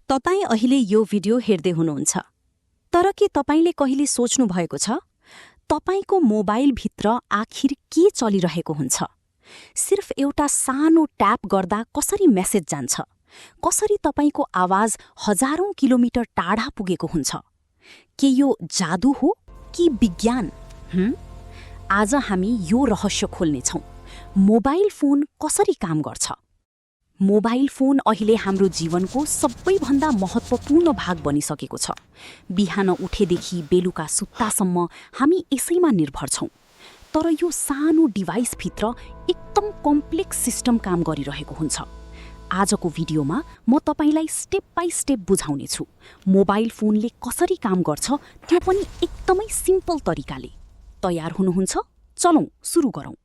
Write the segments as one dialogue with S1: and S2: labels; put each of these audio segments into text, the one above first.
S1: तपाईं अहिले यो भिडियो हेर्दै हुनुहुन्छ, तर के तपाईंले कहिले सोच्नु भएको छ तपाईंको मोबाइलभित्र आखिर के चलिरहेको हुन्छ? सिर्फ एउटा सानो ट्याप गर्दा कसरी मेसेज जान्छ, कसरी तपाईंको आवाज हजारौं किलोमिटर टाढा पुगेको हुन्छ? के यो जादु हो कि विज्ञान? आज हामी यो रहस्य खोल्नेछौं। मोबाइल फोन कसरी काम गर्छ? मोबाइल फोन अहिले हाम्रो जीवनको सबैभन्दा महत्त्वपूर्ण भाग बनिसकेको छ। बिहान उठेदेखि बेलुका सुत्तासम्म हामी यसैमा निर्भर छौं। तर यो सानो डिभाइसभित्र एकदम कम्प्लेक्स सिस्टम काम गरिरहेको हुन्छ। आजको भिडियोमा म तपाईलाई स्टेप बाइ स्टेप बुझाउने छु। मोबाइल फोनले कसरी काम गर्छ त्यो पनि एकदमै सिम्पल तरिकाले। तयार हुनुहुन्छ? चलौं सुरु गरौं।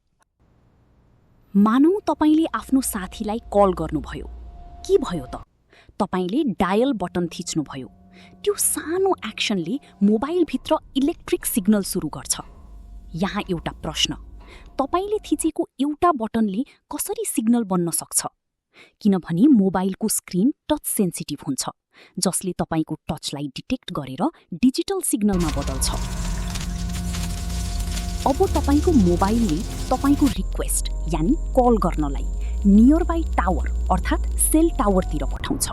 S1: मानौ तपाईले आफ्नो साथीलाई कल गर्नुभयो। के भयो त? तपाईले डायल बटन थिच्नुभयो। त्यो सानो एक्सनले मोबाइलभित्र इलेक्ट्रिक सिग्नल सुरु गर्छ। यहाँ एउटा प्रश्न, तपाईले थिचेको एउटा बटनले कसरी सिग्नल बन्न सक्छ? किनभने मोबाइलको स्क्रिन टच सेन्सिटिभ हुन्छ, जसले तपाईको टचलाई डिटेक्ट गरेर डिजिटल सिग्नलमा बदल्छ। अब तपाईको मोबाइलले तपाईको रिक्वेस्ट यानी कल गर्नलाई नियर बाई टावर अर्थात् सेल टावरतिर पठाउँछ।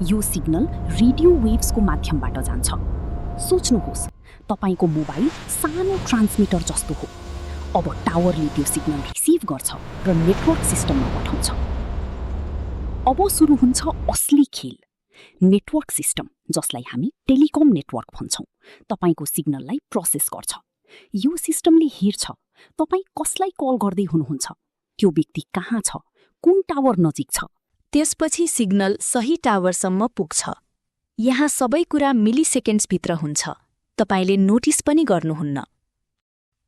S1: यो सिग्नल रेडियो वेव्सको माध्यमबाट जान्छ। सोच्नुहोस्, तपाईको मोबाइल सानो ट्रान्समिटर जस्तो हो। अब टावरले त्यो सिग्नल रिसिभ गर्छ र नेटवर्क सिस्टममा पठाउँछ। अब सुरु हुन्छ असली खेल। नेटवर्क सिस्टम, जसलाई हामी टेलिकम नेटवर्क भन्छौं, तपाईको सिग्नललाई प्रोसेस गर्छ। यो सिस्टमले हेर्छ तपाई कसलाई कल गर्दै हुनुहुन्छ, त्यो व्यक्ति कहाँ छ, कुन टावर नजिक छ। त्यसपछि सिग्नल सही टावरसम्म पुग्छ। यहाँ सबै कुरा मिली सेकेन्ड्सभित्र हुन्छ। तपाईले नोटिस पनि गर्नुहुन्न।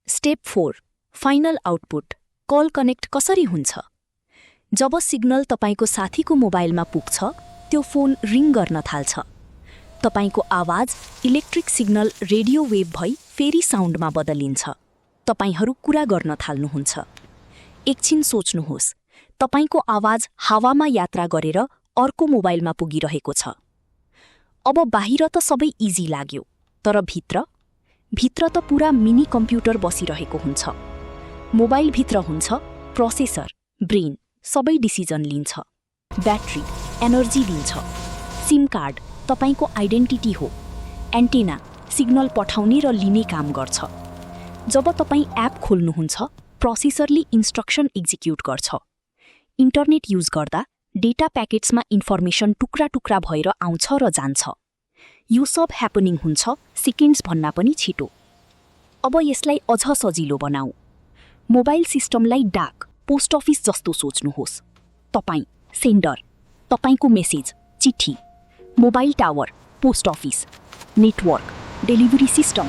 S1: Step 4, final output. कल कनेक्ट कसरी हुन्छ? जब सिग्नल तपाईको साथीको मोबाइलमा पुग्छ, त्यो फोन रिङ गर्न थाल्छ। तपाईको आवाज इलेक्ट्रिक सिग्नल रेडियो वेभ भई फेरि साउन्डमा बदलिन्छ। तपाईहरू कुरा गर्न थाल्नुहुन्छ। एकछिन सोच्नुहोस्, तपाईको आवाज हावामा यात्रा गरेर अर्को मोबाइलमा पुगिरहेको छ। अब बाहिर त सबै इजी लाग्यो, तर भित्र त पुरा मिनी कम्प्युटर बसिरहेको हुन्छ। मोबाइलभित्र हुन्छ प्रोसेसर, ब्रेन, सबै डिसिजन लिन्छ। ब्याट्री एनर्जी दिन्छ। सिम कार्ड तपाईको आइडेन्टिटी हो। एन्टेना सिग्नल पठाउने र लिने काम गर्छ। जब तपाई एप खोल्नुहुन्छ, प्रोसेसरले इन्स्ट्रक्सन एक्जिक्युट गर्छ। इन्टरनेट युज गर्दा डेटा प्याकेट्समा इन्फर्मेसन टुक्रा टुक्रा भएर आउँछ र जान्छ। यो सब ह्यापनिङ हुन्छ सेकेन्ड्स भन्दा पनि छिटो। अब यसलाई अझ सजिलो बनाऊ। मोबाइल सिस्टमलाई डाक पोस्ट अफिस जस्तो सोच्नुहोस्। तपाई सेन्डर, तपाईको मेसेज चिठी, mobile tower post office, network delivery system,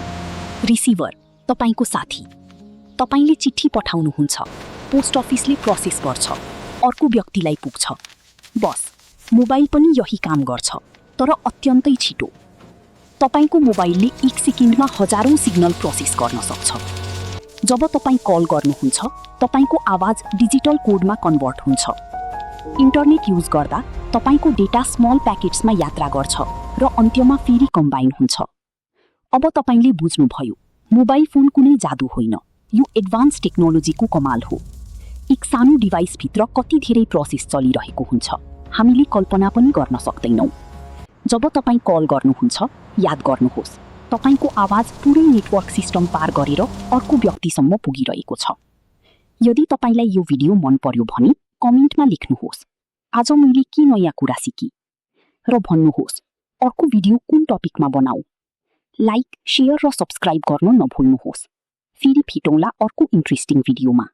S1: receiver तपाईको साथी। तपाईले चिठी पठाउनुहुन्छ, पोस्ट अफिसले प्रोसेस गर्छ, अर्को व्यक्तिलाई पुग्छ। बस मोबाइल पनि यही काम गर्छ, तर अत्यन्तै छिटो। तपाईको मोबाइलले 1 सेकेन्डमा हजारौं सिग्नल प्रोसेस गर्न सक्छ। जब तपाई कल गर्नुहुन्छ, तपाईको आवाज डिजिटल कोडमा कन्भर्ट हुन्छ। इन्टरनेट युज गर्दा तपाईको डेटा स्मल प्याकेट्समा यात्रा गर्छ र अन्त्यमा फेरि कम्बाइन हुन्छ। अब तपाईले बुझ्नुभयो, मोबाइल फोन कुनै जादु होइन, यो एडभान्स टेक्नोलोजीको कमाल हो। एक सानो डिभाइसभित्र कति धेरै प्रोसेस चलिरहेको हुन्छ, हामीले कल्पना पनि गर्न सक्दैनौं। जब तपाई कल गर्नुहुन्छ, याद गर्नुहोस्, तपाईको आवाज पुरै नेटवर्क सिस्टम पार गरेर अर्को व्यक्तिसम्म पुगिरहेको छ। यदि तपाईलाई यो भिडियो मन पर्यो भने कमेन्टमा लेख्नुहोस्, आज मैले के नयाँ कुरा सिकेँ, र भन्नुहोस् अर्को भिडियो कुन टपिकमा बनाऊ। लाइक, शेयर र सब्स्क्राइब गर्न नभुल्नुहोस्। फेरि भेटौँला अर्को इन्ट्रेस्टिङ भिडियोमा।